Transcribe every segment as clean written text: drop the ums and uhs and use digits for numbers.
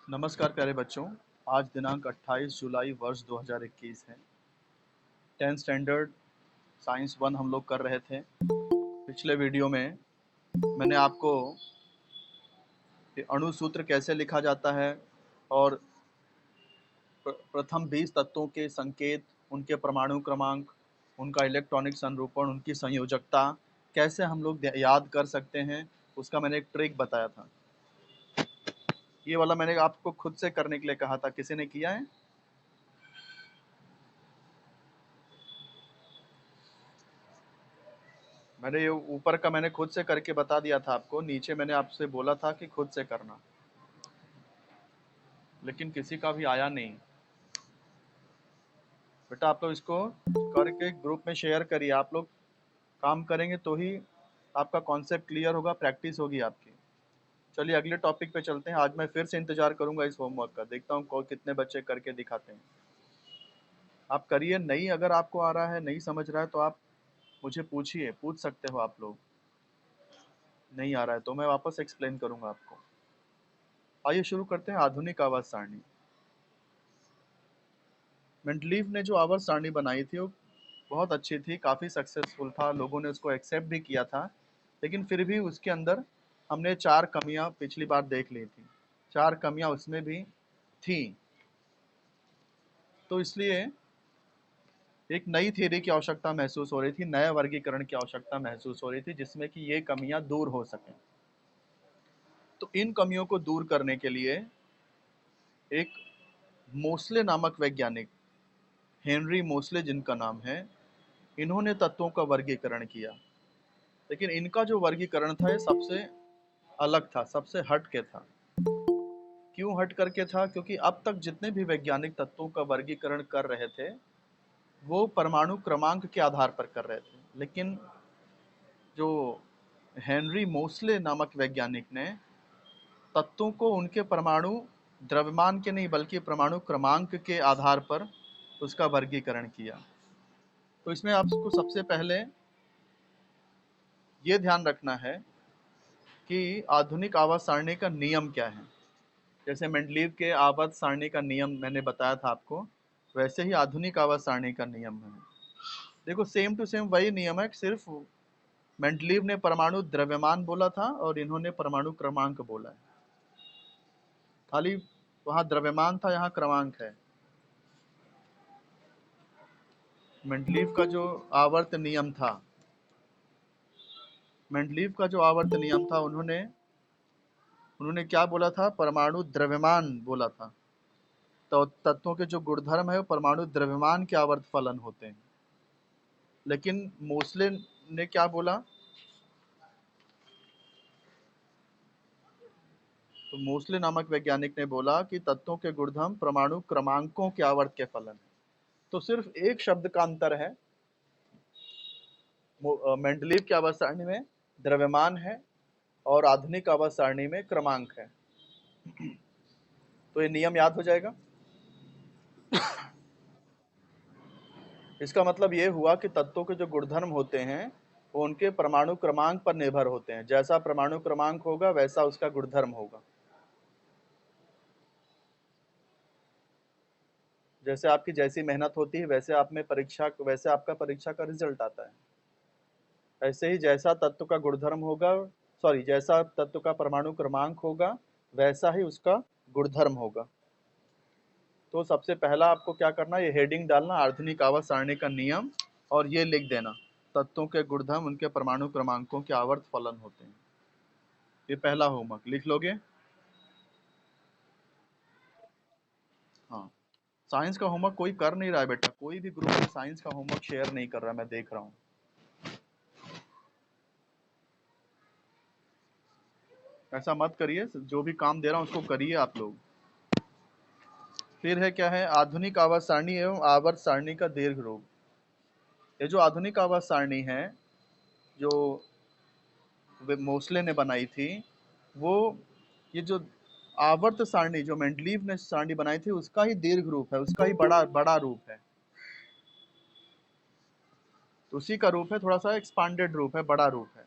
नमस्कार प्यारे बच्चों। आज दिनांक 28 जुलाई वर्ष 2021 है। 10th स्टैंडर्ड साइंस 1 हम लोग कर रहे थे। पिछले वीडियो में मैंने आपको कि अणु सूत्र कैसे लिखा जाता है और प्रथम 20 तत्वों के संकेत, उनके परमाणु क्रमांक, उनका इलेक्ट्रॉनिक संरूपण, उनकी संयोजकता कैसे हम लोग याद कर सकते हैं, उसका मैंने एक ट्रिक बताया था। ये वाला मैंने आपको खुद से करने के लिए कहा था, किसी ने किया है? मैंने ये ऊपर का मैंने खुद से करके बता दिया था आपको, नीचे मैंने आपसे बोला था कि खुद से करना, लेकिन किसी का भी आया नहीं। बेटा आप लोग इसको करके ग्रुप में शेयर करिए। आप लोग काम करेंगे तो ही आपका कॉन्सेप्ट क्लियर होगा, प्रैक्टिस होगी आपकी। चलिए अगले टॉपिक पे चलते हैं। आज मैं फिर से इंतजार करूंगा इस होमवर्क का, देखता हूँ कितने बच्चे करके दिखाते हैं। आप करिए, नहीं अगर आपको आ रहा है, नहीं समझ रहा है तो आप मुझे पूछिए, पूछ सकते हो आप लोग। नहीं आ रहा है तो मैं वापस एक्सप्लेन करूंगा आपको। आइए शुरू करते हैं। आधुनिक आवाज सारणी। मेंडलीव ने जो आवर्त सारणी बनाई थी वो बहुत अच्छी थी, काफ़ी सक्सेसफुल था, लोगों ने उसको एक्सेप्ट भी किया था। लेकिन फिर भी उसके अंदर हमने 4 कमियां पिछली बार देख ली थी। 4 कमियां उसमें भी थी। तो इसलिए एक नई थ्योरी की आवश्यकता महसूस हो रही थी, नए वर्गीकरण की आवश्यकता महसूस हो रही थी, जिसमें कि ये कमियां दूर हो सकें। तो इन कमियों को दूर करने के लिए एक मोसले नामक वैज्ञानिक, हेनरी मोसले जिनका नाम है, इन्होंने तत्वों का वर्गीकरण किया। लेकिन इनका जो वर्गीकरण था ये सबसे अलग था, सबसे हट के था। क्यों हट करके था? क्योंकि अब तक जितने भी वैज्ञानिक तत्वों का वर्गीकरण कर रहे थे वो परमाणु क्रमांक के आधार पर कर रहे थे, लेकिन जो हेनरी मोसले नामक वैज्ञानिक ने तत्वों को उनके परमाणु द्रव्यमान के नहीं बल्कि परमाणु क्रमांक के आधार पर उसका वर्गीकरण किया। तो इसमें आपको सबसे पहले ये ध्यान रखना है कि आधुनिक आवर्त सारणी का नियम क्या है। जैसे मेंडलीव के आवर्त सारणी का नियम मैंने बताया था आपको, वैसे ही आधुनिक आवर्त सारणी का नियम है। देखो सेम टू सेम वही नियम है, सिर्फ मेंडलीव ने परमाणु द्रव्यमान बोला था और इन्होंने परमाणु क्रमांक बोला है। खाली वहां द्रव्यमान था, यहाँ क्रमांक है। मेंडलीव का जो आवर्त नियम था, मेंडलीव का जो आवर्त नियम था, उन्होंने क्या बोला था? परमाणु द्रव्यमान बोला था। तो तत्वों के जो गुणधर्म है वो परमाणु द्रव्यमान के आवर्त फलन होते हैं। लेकिन मोसले ने क्या बोला? तो मोसले नामक वैज्ञानिक ने बोला कि तत्वों के गुणधर्म परमाणु क्रमांकों के आवर्त के फलन है। तो सिर्फ एक शब्द का अंतर है। मेंडलीव की आवर्त सारणी में द्रव्यमान है और आधुनिक आवर्त सारणी में क्रमांक है। तो ये नियम याद हो जाएगा। इसका मतलब ये हुआ कि तत्वों के जो गुणधर्म होते हैं वो उनके परमाणु क्रमांक पर निर्भर होते हैं। जैसा परमाणु क्रमांक होगा वैसा उसका गुणधर्म होगा। जैसे आपकी जैसी मेहनत होती है वैसे आपका परीक्षा का रिजल्ट आता है। ऐसे ही जैसा तत्व का गुणधर्म होगा, जैसा तत्व का परमाणु क्रमांक होगा वैसा ही उसका गुणधर्म होगा। तो सबसे पहला आपको क्या करना, ये हेडिंग डालना, आधुनिक आवर्त सारणी का नियम, और ये लिख देना, तत्वों के गुणधर्म उनके परमाणु क्रमांकों के आवर्त फलन होते हैं। ये पहला होमवर्क लिख लोगे। हाँ, साइंस का होमवर्क कोई कर नहीं रहा है बेटा, कोई भी ग्रुप में साइंस का होमवर्क शेयर नहीं कर रहा है, मैं देख रहा हूँ। ऐसा मत करिए, जो भी काम दे रहा हूँ उसको करिए आप लोग। फिर है क्या है? आधुनिक आवर्त सारणी एवं आवर्त सारणी का दीर्घ रूप। ये जो आधुनिक आवर्त सारणी है जो मोसले ने बनाई थी, वो ये जो आवर्त सारणी जो मेंडलीव ने सारणी बनाई थी उसका ही दीर्घ रूप है, उसका ही बड़ा बड़ा रूप है। तो उसी का रूप है, थोड़ा सा एक्सपांडेड रूप है, बड़ा रूप है।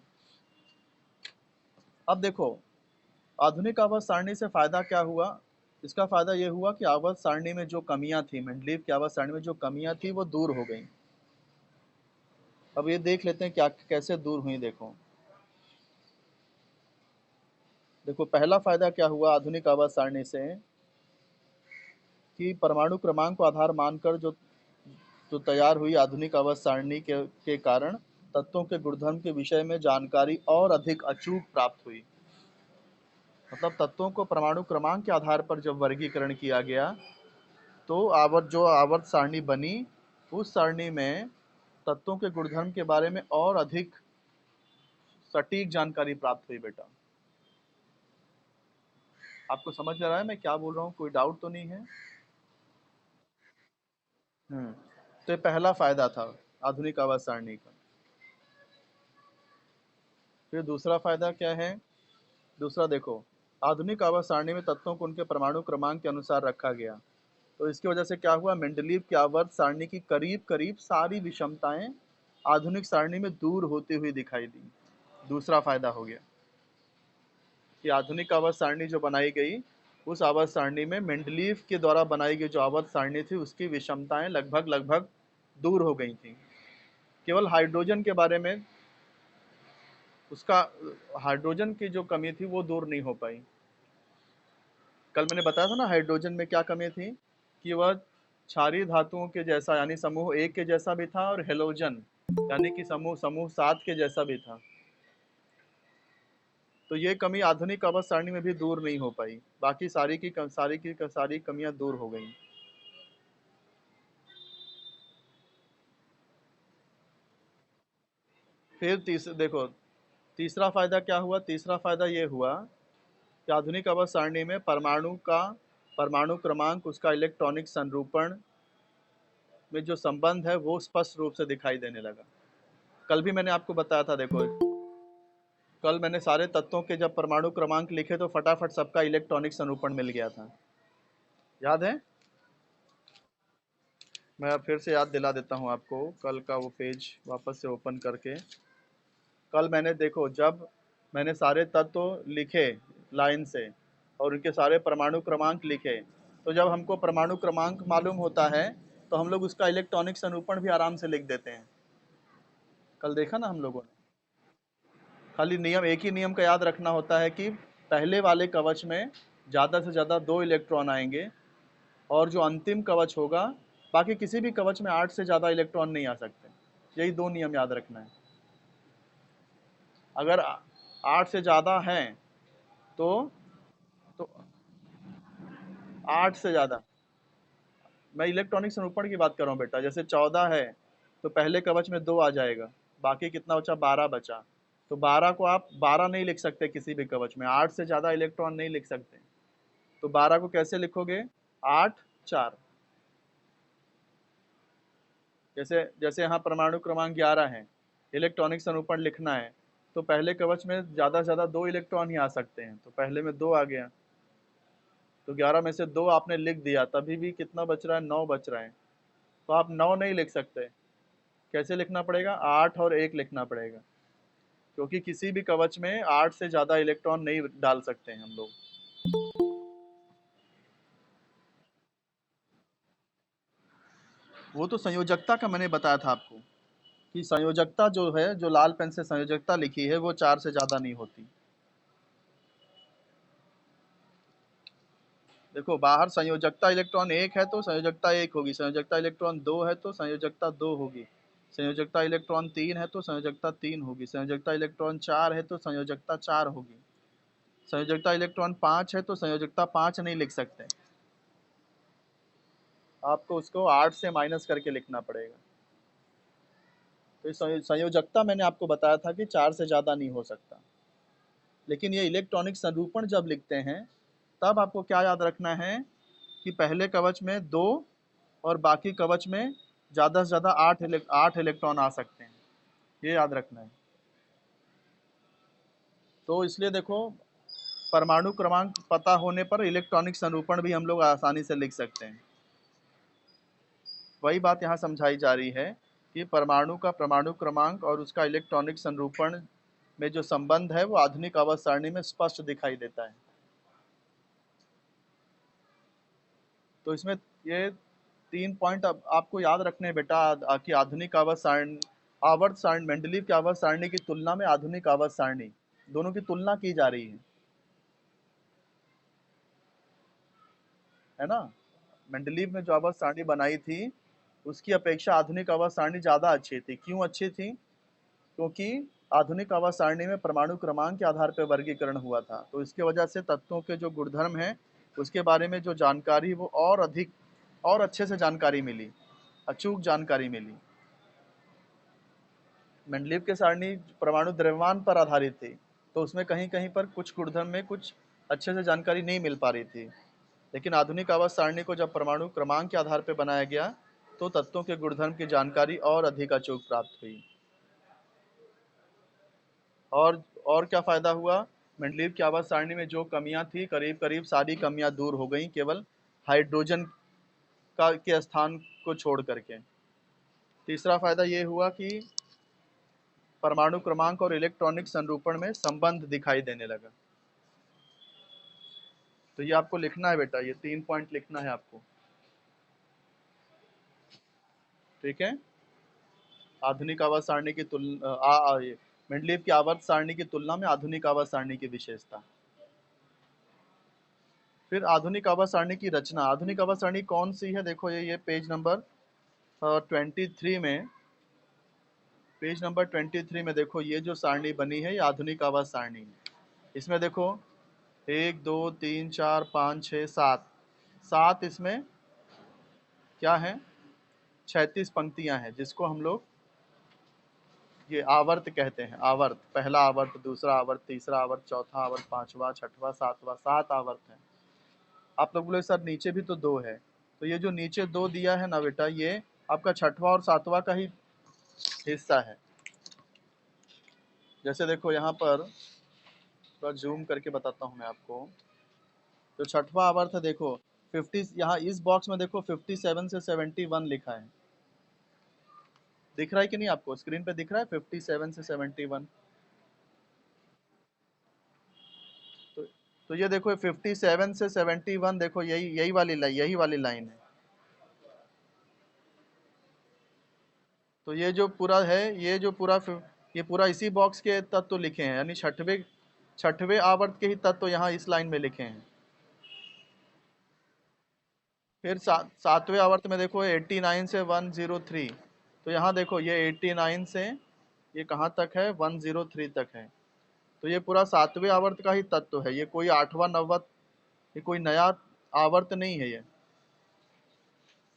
अब देखो आधुनिक आवर्त सारणी से फायदा क्या हुआ? इसका फायदा ये हुआ कि आवर्त सारणी में जो कमियां थी, मेंडलीव की आवर्त सारणी में जो कमियां थी वो दूर हो गई। अब ये देख लेते हैं क्या कैसे दूर हुई। देखो देखो पहला फायदा क्या हुआ आधुनिक आवर्त सारणी से, कि परमाणु क्रमांक को आधार मानकर जो जो तैयार हुई आधुनिक आवर्त सारणी के कारण तत्वों के गुणधर्म के विषय में जानकारी और अधिक अचूक प्राप्त हुई। मतलब तत्वों को परमाणु क्रमांक के आधार पर जब वर्गीकरण किया गया, तो जो आवर्त सारणी बनी, उस सारणी में तत्वों के गुणधर्म के बारे में और अधिक सटीक जानकारी प्राप्त हुई। बेटा आपको समझ आ रहा है मैं क्या बोल रहा हूँ? कोई डाउट तो नहीं है? हम्म। तो ये पहला फायदा था आधुनिक आवर्त सारणी का। फिर दूसरा फायदा क्या है? दूसरा देखो, आधुनिक आवर्त सारणी में तत्वों को उनके परमाणु क्रमांक के अनुसार रखा गया। तो इसकी वजह से क्या हुआ, मेंडलीव की आवर्त सारणी की करीब करीब सारी विषमताएं आधुनिक सारणी में दूर होती हुई दिखाई दी। दूसरा फायदा हो गया कि आधुनिक आवर्त सारणी जो बनाई गई, उस आवर्त सारणी में मेंडलीव के द्वारा बनाई गई जो आवर्त सारणी थी उसकी विषमताएं लगभग लगभग दूर हो गई थी। केवल हाइड्रोजन के बारे में उसका, हाइड्रोजन की जो कमी थी वो दूर नहीं हो पाई। कल मैंने बताया था ना हाइड्रोजन में क्या कमी थी, कि वह क्षारीय धातुओं के जैसा यानी समूह 1 के जैसा भी था, और हेलोजन यानी कि समूह समूह 7 के जैसा भी था। तो ये कमी आधुनिक आवर्त सारणी में भी दूर नहीं हो पाई, बाकी सारी कमियां दूर हो गई। फिर देखो तीसरा फायदा क्या हुआ। तीसरा फायदा ये हुआ कि आधुनिक आवर्त सारणी में परमाणु क्रमांक, उसका इलेक्ट्रॉनिक संरूपण में जो संबंध है वो स्पष्ट रूप से दिखाई देने लगा। कल भी मैंने आपको बताया था। देखो कल मैंने सारे तत्वों के जब परमाणु क्रमांक लिखे तो फटाफट सबका इलेक्ट्रॉनिक संरूपण मिल गया था, याद है? मैं अब फिर से याद दिला देता हूँ आपको कल का वो पेज वापस से ओपन करके। कल मैंने देखो जब मैंने सारे तत्व लिखे लाइन से और उनके सारे परमाणु क्रमांक लिखे, तो जब हमको परमाणु क्रमांक मालूम होता है तो हम लोग उसका इलेक्ट्रॉनिक संरूपण भी आराम से लिख देते हैं। कल देखा ना हम लोगों ने। खाली नियम, एक ही नियम का याद रखना होता है कि पहले वाले कवच में ज़्यादा से ज़्यादा 2 इलेक्ट्रॉन आएंगे, और जो अंतिम कवच होगा, बाकी किसी भी कवच में 8 से ज़्यादा इलेक्ट्रॉन नहीं आ सकते। यही 2 नियम याद रखना है। अगर 8 से ज़्यादा हैं तो तो 8 से ज़्यादा, मैं इलेक्ट्रॉनिक संरूपण की बात कर रहा हूँ बेटा। जैसे 14 है तो पहले कवच में 2 आ जाएगा, बाकी कितना बचा? 12 बचा। तो 12 को आप 12 नहीं लिख सकते किसी भी कवच में, 8 से ज़्यादा इलेक्ट्रॉन नहीं लिख सकते। तो 12 को कैसे लिखोगे? 8 4। जैसे जैसे यहाँ परमाणु क्रमांक 11 है, इलेक्ट्रॉनिक संरूपण लिखना है, तो पहले कवच में ज़्यादा से ज़्यादा 2 इलेक्ट्रॉन ही आ सकते हैं, तो पहले में 2 आ गया। तो 11 में से 2 आपने लिख दिया, तभी भी कितना बच रहा है? 9 बच रहा है। तो आप 9 नहीं लिख सकते। कैसे लिखना पड़ेगा? 8 और 1 लिखना पड़ेगा, क्योंकि किसी भी कवच में 8 से ज़्यादा इलेक्ट्रॉन नहीं डाल सकते हैं हम लोग। वो तो संयोजकता का मैंने बताया था आपको, कि संयोजकता जो है, जो लाल पेन से संयोजकता लिखी है, वो 4 से ज़्यादा नहीं होती। देखो बाहर संयोजकता इलेक्ट्रॉन 1 है तो संयोजकता 1 होगी, संयोजकता इलेक्ट्रॉन 2 है तो संयोजकता 2 होगी, संयोजकता इलेक्ट्रॉन 3 है तो संयोजकता 3 होगी, संयोजकता इलेक्ट्रॉन 4 है तो संयोजकता 4 होगी, संयोजकता इलेक्ट्रॉन 5 है तो संयोजकता 5 नहीं लिख सकते। आपको उसको 8 से माइनस करके लिखना पड़ेगा। तो संयोजकता मैंने आपको बताया था कि 4 से ज़्यादा नहीं हो सकता। लेकिन ये इलेक्ट्रॉनिक संरूपण जब लिखते हैं तब आपको क्या याद रखना है, कि पहले कवच में 2 और बाकी कवच में ज़्यादा से ज़्यादा 8 इलेक्ट्रॉन आ सकते हैं, ये याद रखना है। तो इसलिए देखो परमाणु क्रमांक पता होने पर इलेक्ट्रॉनिक संरूपण भी हम लोग आसानी से लिख सकते हैं। वही बात यहाँ समझाई जा रही है कि परमाणु का परमाणु क्रमांक और उसका इलेक्ट्रॉनिक संरूपण में जो संबंध है वो आधुनिक आवर्त सारणी में स्पष्ट दिखाई देता है। तो इसमें ये 3 पॉइंट आपको याद रखने हैं बेटा, कि आधुनिक आवर्त सारणी, मेंडलीव की आवर्त सारणी की तुलना में आधुनिक आवर्त सारणी, दोनों की तुलना की जा रही है ना। मेंडलीव ने जो आवर्त सारणी बनाई थी उसकी अपेक्षा आधुनिक आवर्त सारणी ज्यादा अच्छी थी। क्यों अच्छी थी? क्योंकि आधुनिक आवर्त सारणी में परमाणु क्रमांक के आधार पर वर्गीकरण हुआ था, तो इसके वजह से तत्वों के जो गुणधर्म हैं उसके बारे में जो जानकारी वो और अधिक और अच्छे से जानकारी मिली, अचूक जानकारी मिली। मेंडलीव के सारणी परमाणु द्रव्यमान पर आधारित थी, तो उसमें कहीं कहीं पर कुछ गुणधर्म में कुछ अच्छे से जानकारी नहीं मिल पा रही थी। लेकिन आधुनिक आवर्त सारणी को जब परमाणु क्रमांक के आधार पर बनाया गया तो तत्वों के गुणधर्म की जानकारी और अधिक अचूक प्राप्त हुई। और क्या फायदा हुआ? मेंडलीव की आवर्त सारणी में जो कमियां थी करीब करीब सारी कमियां दूर हो गई, केवल हाइड्रोजन का के स्थान को छोड़ करके। तीसरा फायदा ये हुआ कि परमाणु क्रमांक और इलेक्ट्रॉनिक संरूपण में संबंध दिखाई देने लगा। तो ये आपको लिखना है बेटा, ये 3 पॉइंट लिखना है आपको, ठीक है। आधुनिक आवर्त सारणी की तुलना, मेंडलीव की आवर्त सारणी की तुलना में आधुनिक आवर्त सारणी की विशेषता। फिर आधुनिक आवर्त सारणी की रचना। आधुनिक आवर्त सारणी कौन सी है? देखो ये पेज नंबर 23 में, पेज नंबर 23 में देखो, ये जो सारणी बनी है ये आधुनिक आवर्त सारणी है। इसमें देखो 1 2 3 4 5 6 7, सात इसमें क्या है? 36 पंक्तियां हैं, जिसको हम लोग ये आवर्त कहते हैं। आवर्त, पहला आवर्त, दूसरा आवर्त, तीसरा आवर्त, चौथा आवर्त, पांचवा, छठवां, सातवां, 7 आवर्त है। आप लोग बोले सर नीचे भी तो 2 है, तो ये जो नीचे 2 दिया है ना बेटा, ये आपका छठवां और सातवां का ही हिस्सा है। जैसे देखो यहाँ पर थोड़ा जूम करके बताता हूँ मैं आपको। तो छठवां आवर्त है, देखो 50, यहाँ इस बॉक्स में देखो 57 से 71 लिखा है। दिख रहा है कि नहीं आपको? स्क्रीन पे दिख रहा है 57 से 71। तो तो ये देखो 57 से 71, देखो यही वाली लाइन है। तो ये जो पूरा है, ये पूरा इसी बॉक्स के तत्व लिखे हैं, यानी छठवें आवर्त के ही तत्व यहाँ इस लाइन में लिखे हैं। फिर सातवें आवर्त में देखो 89 से 103, तो यहाँ देखो ये 89 से ये कहाँ तक है? 103 तक है। तो ये पूरा सातवें आवर्त का ही तत्व है, ये कोई आठवां नववा, ये कोई नया आवर्त नहीं है ये।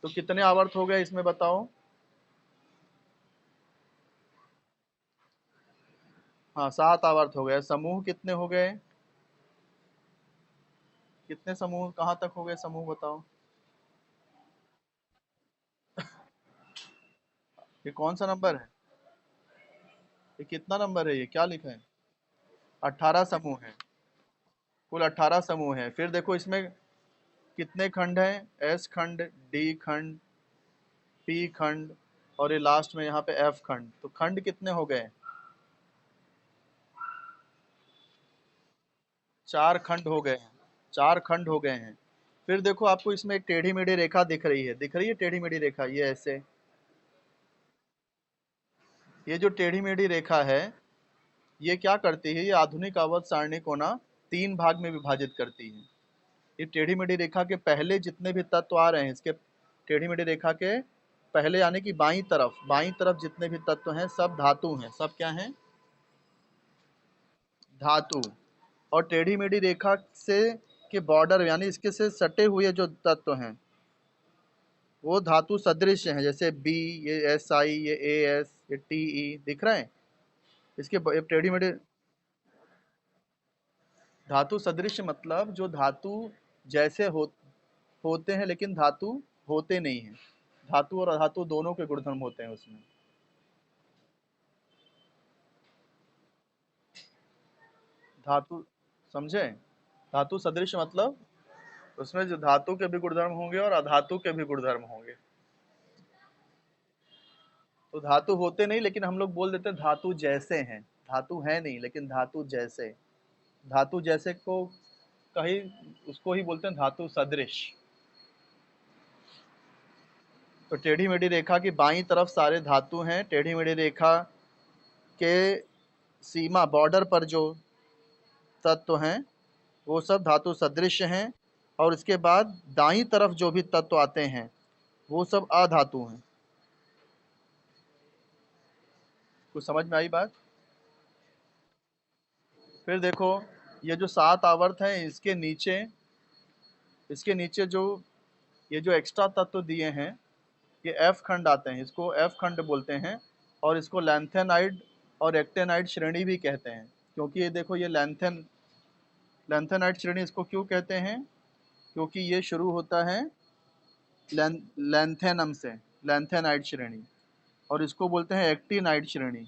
तो कितने आवर्त हो गए इसमें बताओ? हाँ 7 आवर्त हो गए। समूह कितने हो गए? कितने समूह, कहाँ तक हो गए समूह बताओ? ये कौन सा नंबर है? ये कितना नंबर है? ये क्या लिखा है? 18 समूह है, कुल 18 समूह है। फिर देखो इसमें कितने खंड हैं? एस खंड, डी खंड, पी खंड, और ये लास्ट में यहाँ पे एफ खंड। तो खंड कितने हो गए? 4 खंड हो गए हैं, 4 खंड हो गए हैं। फिर देखो आपको इसमें एक टेढ़ी मेढ़ी रेखा दिख रही है टेढ़ी मेढ़ी रेखा, ये ऐसे, ये जो टेढ़ी मेढ़ी रेखा है ये क्या करती है? ये आधुनिक आवर्त सारणी को ना 3 भाग में विभाजित करती है। ये टेढ़ी मेढ़ी रेखा के पहले जितने भी तत्व आ रहे हैं, इसके टेढ़ी मेढ़ी रेखा के पहले यानी कि बाईं तरफ जितने भी तत्व हैं सब धातु हैं। सब क्या हैं? धातु। और टेढ़ी मेढ़ी रेखा से के बॉर्डर यानी इसके से सटे हुए जो तत्व हैं वो धातु सदृश हैं, जैसे बी, ये एस आई, ये ए एस, ये टी ई, दिख रहे हैं इसके टेढ़ी मेढ़ी। धातु सदृश मतलब जो धातु जैसे होते हैं लेकिन धातु होते नहीं हैं। धातु और अधातु दोनों के गुणधर्म होते हैं उसमें। धातु, समझे? धातु सदृश मतलब उसमें जो धातु के भी गुणधर्म होंगे और अधातु के भी गुणधर्म होंगे। तो धातु होते नहीं लेकिन हम लोग बोल देते हैं धातु जैसे हैं। धातु है नहीं लेकिन धातु जैसे। धातु जैसे को कहीं उसको ही बोलते हैं धातु सदृश। तो टेढ़ी मेढ़ी रेखा की बाईं तरफ सारे धातु हैं, टेढ़ी मेढ़ी रेखा के सीमा बॉर्डर पर जो तत्व हैं वो सब धातु सदृश हैं, और इसके बाद दाईं तरफ जो भी तत्व आते हैं वो सब अधातु हैं। कुछ समझ में आई बात? फिर देखो, ये जो 7 आवर्त हैं इसके नीचे जो ये जो एक्स्ट्रा तत्व दिए हैं ये एफ खंड आते हैं, इसको एफ खंड बोलते हैं, और इसको लैंथेनाइड और एक्टेनाइड श्रेणी भी कहते हैं। क्योंकि ये देखो, ये लैंथेनाइड श्रेणी इसको क्यों कहते हैं? क्योंकि ये शुरू होता है लैंथेनम से, लैंथेनाइड श्रेणी, और इसको बोलते हैं एक्टिनाइड श्रेणी,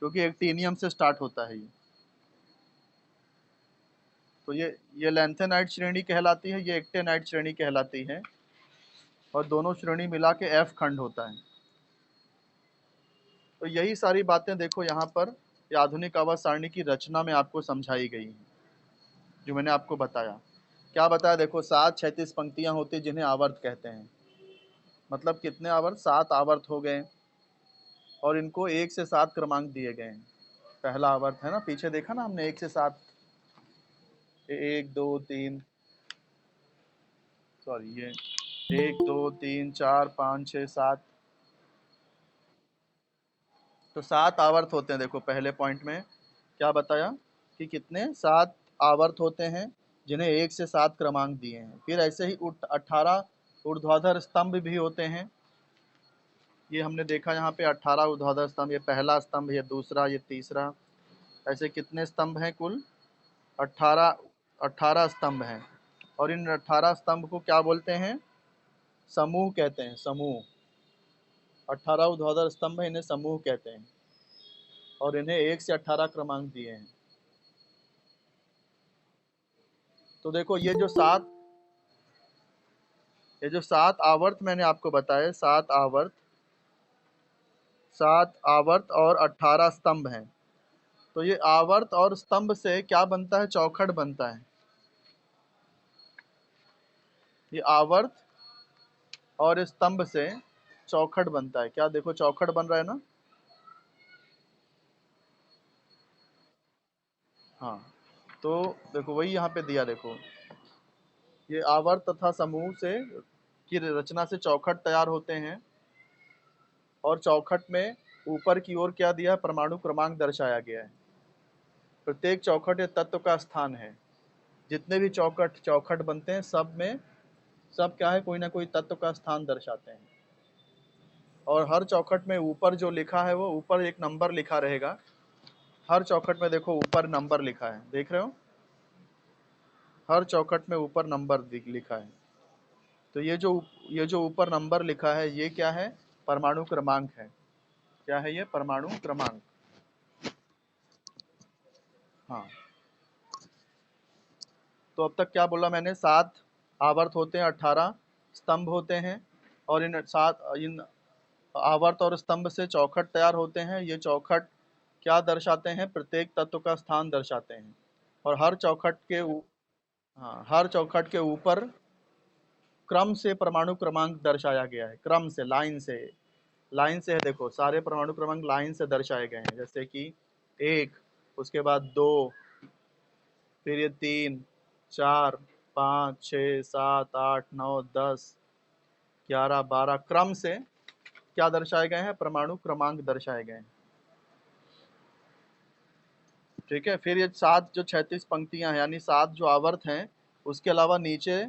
क्योंकि एक्टिनियम से स्टार्ट होता है ये। तो ये लैंथेनाइड श्रेणी कहलाती है, ये एक्टेनाइड श्रेणी कहलाती है, और दोनों श्रेणी मिला के एफ खंड होता है। तो यही सारी बातें देखो यहाँ पर ये आधुनिक आवर्त सारणी की रचना में आपको समझाई गई हैं, जो मैंने आपको बताया। क्या बताया? देखो, 7 क्षैतिज पंक्तियां होती जिन्हें आवर्त कहते हैं। मतलब कितने आवर्त? 7 आवर्त हो गए, और इनको 1 से 7 क्रमांक दिए गए हैं। पहला आवर्त है ना, पीछे देखा ना हमने, 1 से 7, 1 2 3, सॉरी ये 1 2 3 4 5 6 7, तो 7 आवर्त होते हैं। देखो पहले पॉइंट में क्या बताया कि कितने 7 आवर्त होते हैं जिन्हें 1 से 7 क्रमांक दिए हैं। फिर ऐसे ही 18 ऊर्ध्वाधर स्तंभ भी होते हैं। ये हमने देखा यहाँ पे 18 ऊर्ध्वाधर स्तंभ, ये पहला स्तंभ, ये दूसरा, ये तीसरा, ऐसे कितने स्तंभ हैं? कुल 18 स्तंभ हैं। और इन 18 स्तंभ को क्या बोलते हैं? समूह कहते हैं, समूह। 18 ऊर्ध्वाधर स्तंभ है, इन्हें समूह कहते हैं, और इन्हें 1 से 18 क्रमांक दिए हैं। तो देखो, ये जो 7 आवर्त मैंने आपको बताए, 7 आवर्त और 18 स्तंभ हैं। तो ये आवर्त और स्तंभ से क्या बनता है? चौखट बनता है। ये आवर्त और स्तंभ से चौखट बनता है। क्या देखो, चौखट बन रहा है ना? हाँ, तो देखो वही यहाँ पे दिया। देखो, ये आवर्त तथा समूह से की रचना से चौखट तैयार होते हैं, और चौखट में ऊपर की ओर क्या दिया है? परमाणु क्रमांक दर्शाया गया है। प्रत्येक चौखट एक तत्व का स्थान है। जितने भी चौखट बनते हैं, सब क्या है? कोई ना कोई तत्व का स्थान दर्शाते हैं। और हर चौखट में ऊपर जो लिखा है वो ऊपर एक नंबर लिखा रहेगा। हर चौखट में देखो ऊपर नंबर लिखा है, देख रहे हो? हर चौखट में ऊपर नंबर लिखा है। तो ये जो ऊपर नंबर लिखा है ये क्या है? परमाणु क्रमांक है। क्या है ये? परमाणु क्रमांक। हाँ, तो अब तक क्या बोला मैंने? 7 आवर्त होते हैं, 18 स्तंभ होते हैं, और इन आवर्त और स्तंभ से चौखट तैयार होते हैं। ये चौखट क्या दर्शाते हैं? प्रत्येक तत्व का स्थान दर्शाते हैं। और हर चौखट के ऊपर क्रम से परमाणु क्रमांक दर्शाया गया है। क्रम से, लाइन से है। देखो, सारे परमाणु क्रमांक लाइन से दर्शाए गए हैं, जैसे कि 1, उसके बाद 2, फिर ये 3 4 5 6 7 8 9 10 11 12, क्रम से क्या दर्शाए गए हैं? परमाणु क्रमांक दर्शाए गए हैं। ठीक है। फिर ये 7 जो 36 पंक्तियां हैं, यानी 7 जो आवर्त हैं, उसके अलावा नीचे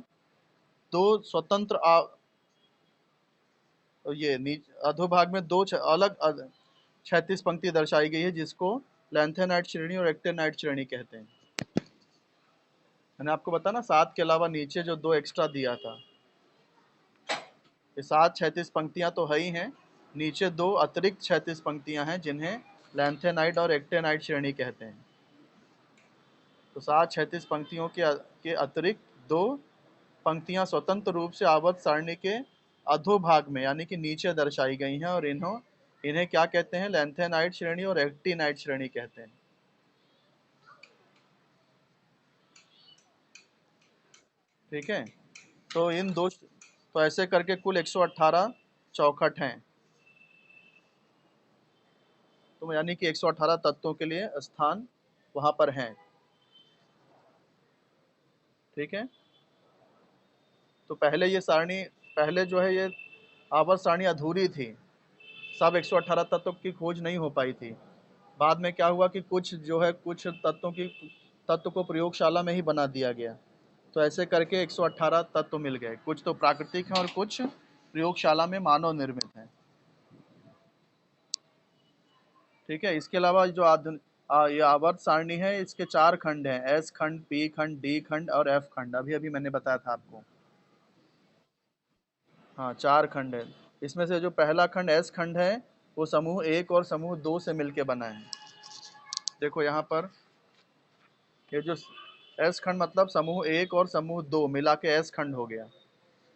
दो स्वतंत्र ये अधोभाग में दो अलग 36 पंक्ति दर्शाई गई है, जिसको लैंथेनाइड श्रेणी और एक्टेनाइड श्रेणी कहते हैं। मैंने आपको बताया ना, 7 के अलावा नीचे जो 2 एक्स्ट्रा दिया था, ये 7 36 पंक्तियां तो है ही हैं, नीचे 2 अतिरिक्त 36 पंक्तियां हैं जिन्हें लैंथेनाइड और एक्टेनाइड श्रेणी कहते हैं। तो 7 36 पंक्तियों के अतिरिक्त 2 पंक्तियां स्वतंत्र रूप से आवर्त सारणी के अधोभाग में, यानी कि नीचे दर्शाई गई हैं, और इन्हें क्या कहते हैं? लैंथेनाइड श्रेणी और एक्टिनाइड श्रेणी कहते हैं। ठीक है। तो ऐसे करके कुल 118 चौखट हैं। तो यानी कि 118 तत्वों के लिए स्थान वहां पर हैं। ठीक है। तो पहले ये सारणी, पहले जो है ये आवर्त सारणी अधूरी थी, सब 118 तत्वों की खोज नहीं हो पाई थी। बाद में क्या हुआ कि कुछ जो है कुछ तत्व को प्रयोगशाला में ही बना दिया गया। तो ऐसे करके 118 तत्व मिल गए, कुछ तो प्राकृतिक हैं और कुछ प्रयोगशाला में मानव निर्मित हैं। ठीक है। इसके अलावा जो ये आवर्त सारणी है, इसके 4 खंड हैं, एस खंड, पी खंड, डी खंड और एफ खंड। अभी अभी मैंने बताया था आपको। हाँ, 4 खंड है। इसमें से जो पहला खंड एस खंड है, वो समूह 1 और समूह 2 से मिलके बना है। देखो यहाँ पर ये जो एस खंड मतलब समूह 1 और समूह 2 मिला के एस खंड हो गया।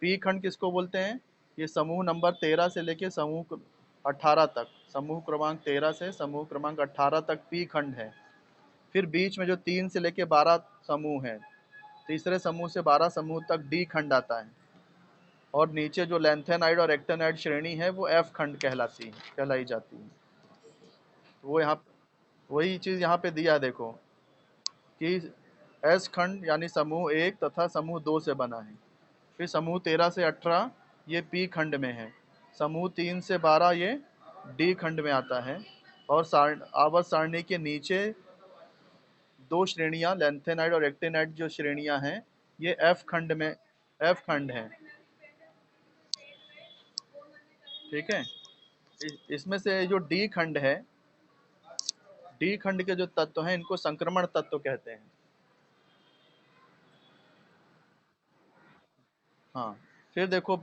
पी खंड किसको बोलते हैं? ये समूह नंबर 13 से लेके समूह 18 तक, समूह क्रमांक 13 से समूह क्रमांक 18 तक पी खंड है। फिर बीच में जो 3 से लेके 12 समूह है, तीसरे समूह से 12 समूह तक डी खंड आता है। और नीचे जो लैंथेनाइड और एक्टेनाइड श्रेणी है वो एफ खंड कहलाई जाती है। वो यहाँ वही चीज़ यहाँ पे दिया है, देखो कि एस खंड यानी समूह 1 तथा समूह 2 से बना है। फिर समूह 13 से 18 ये पी खंड में है। समूह 3 से 12 ये डी खंड में आता है। और आवर्त सारणी के नीचे 2 श्रेणियां लैंथेनाइड और एक्टेनाइड जो श्रेणियां हैं, ये एफ खंड है। ठीक है। इसमें से जो डी खंड है, डी खंड के जो तत्व हैं इनको संक्रमण तत्व कहते हैं। हाँ। फिर देखो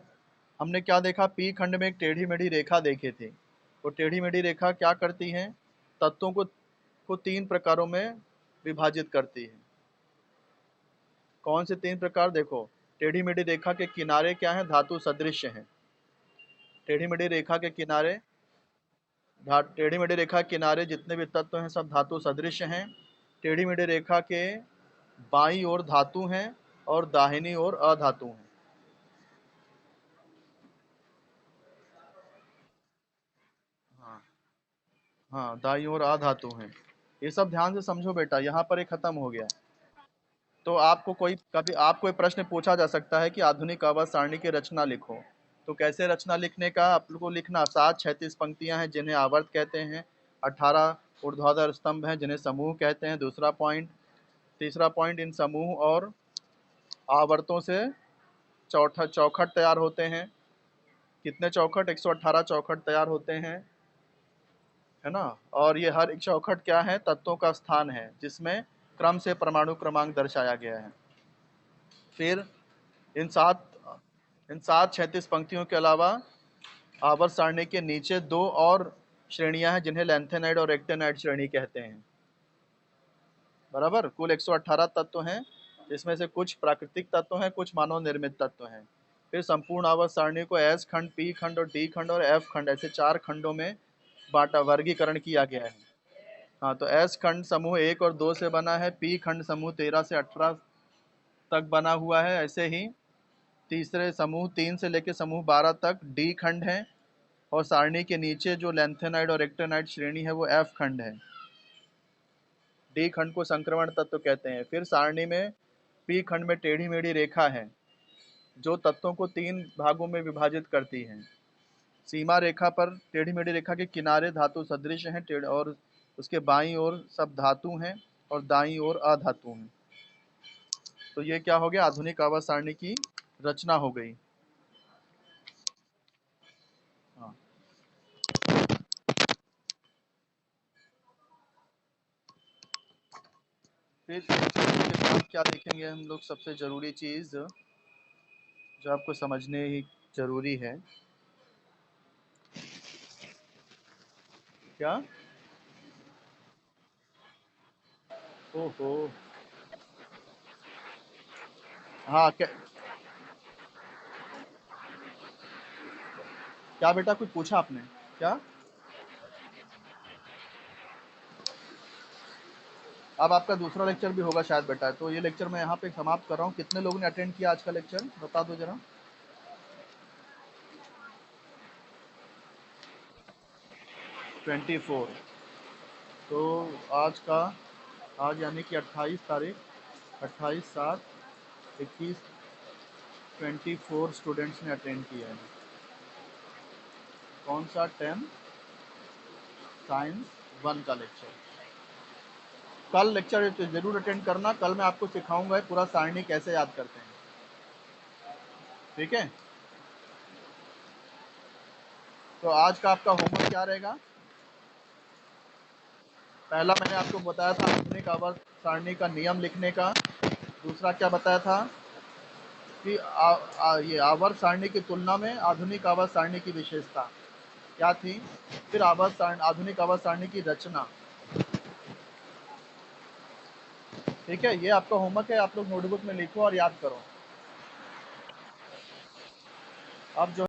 हमने क्या देखा, पी खंड में एक टेढ़ी मेढ़ी रेखा देखी थी। तो टेढ़ी मेढ़ी रेखा क्या करती है? तत्वों को 3 प्रकारों में विभाजित करती है। कौन से 3 प्रकार? देखो, टेढ़ी मेढ़ी रेखा के किनारे क्या है? धातु सदृश हैं। टेढ़ी मेढ़ी रेखा के किनारे टेढ़ी मेढ़ी रेखा के किनारे जितने भी तत्व हैं सब धातु सदृश हैं। टेढ़ी मेढ़ी रेखा के बाईं ओर धातु हैं और दाहिनी ओर अधातु हैं। हाँ, हाँ, दाईं ओर अधातु हैं। ये सब ध्यान से समझो बेटा, यहाँ पर ये खत्म हो गया। तो आपको कोई प्रश्न पूछा जा सकता है कि आधुनिक आवर्त सारणी की रचना लिखो। तो कैसे रचना लिखने का? आप लोग को लिखना 7 36 पंक्तियां हैं जिन्हें आवर्त कहते हैं, 18 ऊर्ध्वाधर स्तंभ हैं जिन्हें समूह कहते हैं। दूसरा पॉइंट, तीसरा पॉइंट, इन समूह और आवर्तों से चौथा चौखट तैयार होते हैं। कितने चौखट? 118 चौखट तैयार होते हैं, है ना। और ये हर एक चौखट क्या है? तत्वों का स्थान है जिसमें क्रम से परमाणु क्रमांक दर्शाया गया है। फिर इन सात इन 7 36 पंक्तियों के अलावा आवर्त सारणी के नीचे 2 और श्रेणियां हैं जिन्हें लैंथेनाइड और एक्टेनाइड श्रेणी कहते हैं। बराबर, कुल 118 तत्व हैं, जिसमें से कुछ प्राकृतिक तत्व हैं, कुछ मानव निर्मित तत्व हैं। फिर संपूर्ण आवर्त सारणी को एस खंड, पी खंड और डी खंड और एफ खंड, ऐसे 4 खंडों में बांटा, वर्गीकरण किया गया है। हाँ, तो एस खंड समूह 1 और 2 से बना है, पी खंड समूह 13 से 18 तक बना हुआ है। ऐसे ही तीसरे समूह 3 से लेकर समूह 12 तक डी खंड है। और सारणी के नीचे जो लैंथेनाइड और एक्टेनाइड श्रेणी है वो एफ खंड है। डी खंड को संक्रमण तत्व कहते हैं। फिर सारणी में पी खंड में टेढ़ी मेढ़ी रेखा है जो तत्वों को 3 भागों में विभाजित करती है। सीमा रेखा पर टेढ़ी मेढ़ी रेखा के किनारे धातु सदृश हैं, और उसके बाईं ओर सब धातु हैं और दाईं ओर अधातु हैं। तो ये क्या हो गया? आधुनिक आवर्त सारणी की रचना हो गई। हाँ। फिर इसके बाद क्या देखेंगे हम लोग? सबसे जरूरी चीज जो आपको समझने ही जरूरी है, क्या? ओहो। हाँ, क्या बेटा, कुछ पूछा आपने? क्या? अब आपका दूसरा लेक्चर भी होगा शायद बेटा, तो ये लेक्चर मैं यहाँ पे समाप्त कर रहा हूँ। कितने लोगों ने अटेंड किया आज का लेक्चर, बता दो जरा। 24। तो आज यानी कि 28 तारीख, 28/7/21, 24 स्टूडेंट्स ने अटेंड किया है। कौन सा? 10 साइंस 1 का लेक्चर। कल लेक्चर जरूर अटेंड करना। कल मैं आपको सिखाऊंगा पूरा सारणी कैसे याद करते हैं, ठीक है? तो आज का आपका होमवर्क क्या रहेगा? पहला मैंने आपको बताया था आधुनिक आवर्त सारणी का नियम लिखने का। दूसरा क्या बताया था कि ये आवर्त सारणी की तुलना में आधुनिक आवर्त सारणी की विशेषता क्या थी। फिर आधुनिक आवर्त सारणी की रचना। ठीक है, ये आपका होमवर्क है, आप लोग नोटबुक में लिखो और याद करो। अब जो